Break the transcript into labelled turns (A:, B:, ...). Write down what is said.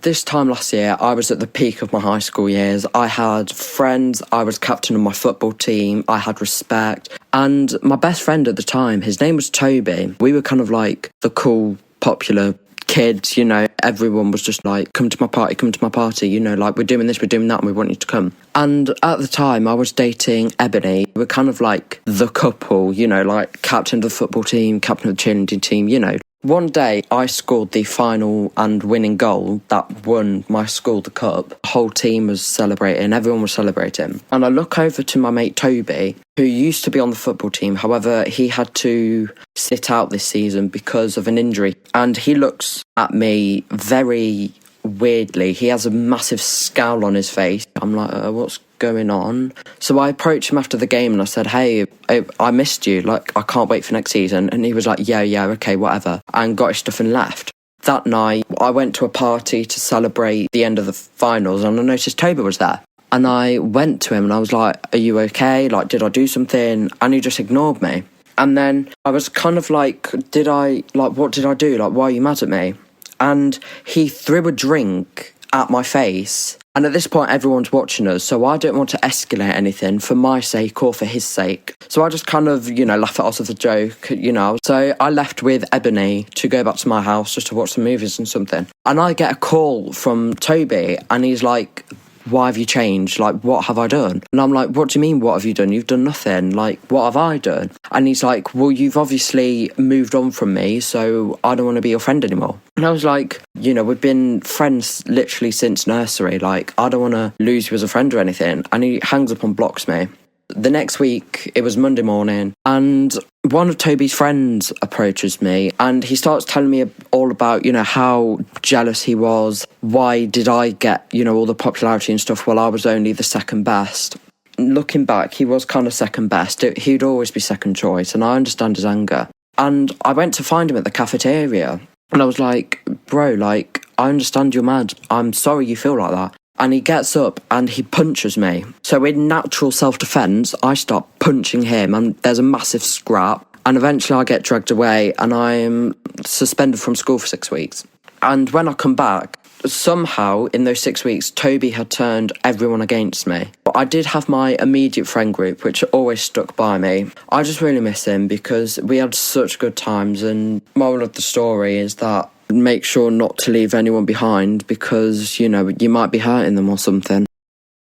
A: This time last year, I was at the peak of my high school years. I had friends, I was captain of my football team, I had respect. And my best friend at the time, his name was Toby. We were kind of like the cool, popular kids, you know. Everyone was just like, come to my party, you know, like, we're doing this, we're doing that, and we want you to come. And at the time, I was dating Ebony. We're kind of like the couple, you know, like captain of the football team, captain of the cheerleading team, you know. One day, I scored the final and winning goal that won my school the cup. The whole team was celebrating, everyone was celebrating. And I look over to my mate Toby, who used to be on the football team. However, he had to sit out this season because of an injury. And he looks at me very weirdly. He has a massive scowl on his face. I'm like, what's going on? So I approached him after the game and I said, hey, I missed you. Like, I can't wait for next season. And he was like, yeah, okay, whatever. And got his stuff and left. That night, I went to a party to celebrate the end of the finals and I noticed Toby was there. And I went to him and I was like, are you okay? Like, did I do something? And he just ignored me. And then I was kind of like, what did I do? Like, why are you mad at me? And he threw a drink at my face. And at this point, everyone's watching us, so I don't want to escalate anything for my sake or for his sake. So I just kind of, you know, laugh it off as a joke, you know. So I left with Ebony to go back to my house just to watch some movies and something. And I get a call from Toby, and he's like, why have you changed? Like, what have I done? And I'm like, what do you mean, what have you done? You've done nothing. Like, what have I done? And he's like, well, you've obviously moved on from me, so I don't want to be your friend anymore. And I was like, you know, we've been friends literally since nursery. Like, I don't want to lose you as a friend or anything. And he hangs up and blocks me. The next week, it was Monday morning, and one of Toby's friends approaches me, and he starts telling me all about, you know, how jealous he was. Why did I get, you know, all the popularity and stuff while I was only the second best? Looking back, he was kind of second best. He'd always be second choice, and I understand his anger. And I went to find him at the cafeteria, and I was like, bro, like, I understand you're mad. I'm sorry you feel like that. And he gets up and he punches me. So in natural self-defence, I start punching him and there's a massive scrap. And eventually I get dragged away and I'm suspended from school for 6 weeks. And when I come back, somehow in those 6 weeks, Toby had turned everyone against me. But I did have my immediate friend group, which always stuck by me. I just really miss him because we had such good times. And moral of the story is that make sure not to leave anyone behind because, you know, you might be hurting them or something.